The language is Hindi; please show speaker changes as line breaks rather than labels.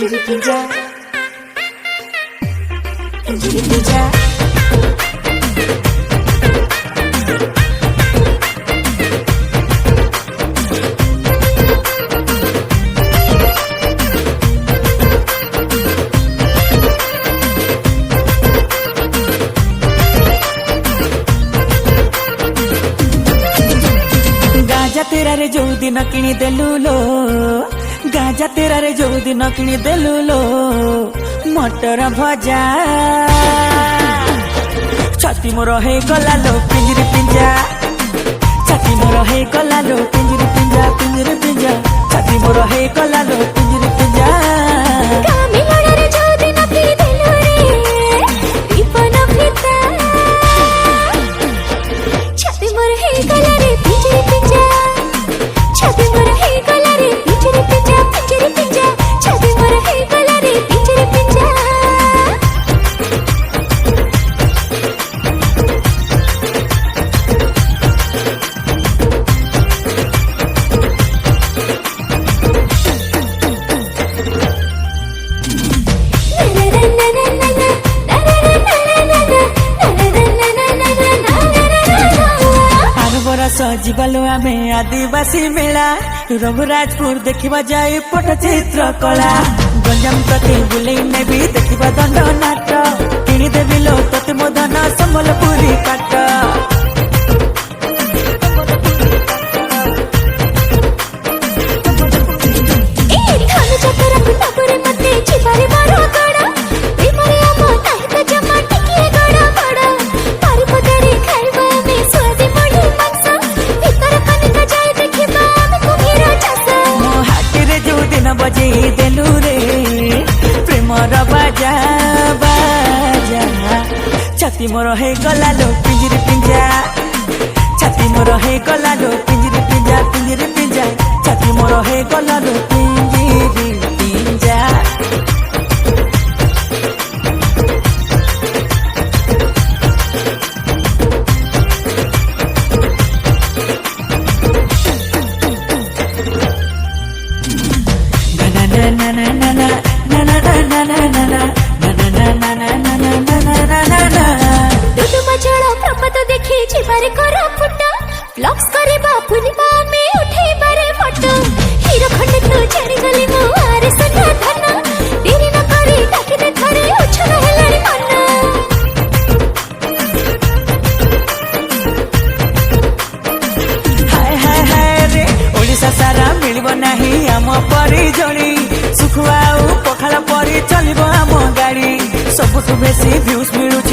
पिंजरी पिंजा पिंजरी पिंजा गाजा तेरा रे जो दिन किणी देलु लो गाजा तेरा रे जो दिन किणी देलु लो मटर भजा छाती मोर हे गला लो पिंजरी पिंजा छाती मोर हे गला लो पिंजरी पिंजा पिंजरी पिंजा छाती मोर हे गला लो पिंजरी पिंजा सजीवालो आमे आदिवासी मेला रघुराजपुर देखा जाए पटचित्र कला गंजाम तते बुले नेबी देखा दंड नाट किदेवी लो तते मोदन संबलपुरी काट बजे देलु रे प्रेमर बाजा बाजा छाती मोर हे गला लो पिंजरी पिंजा छाती मोर हे गला लो पिंजरी पिंजा पिंजरी पिंजा छाती मोर हे गला लो पिंजरी पिंजा सारा मिलबो नहीं आम परी जणी सुखुआ पखाड़ परी चलिबो आम गाड़ी सबुठु बेसी व्यूज मिलु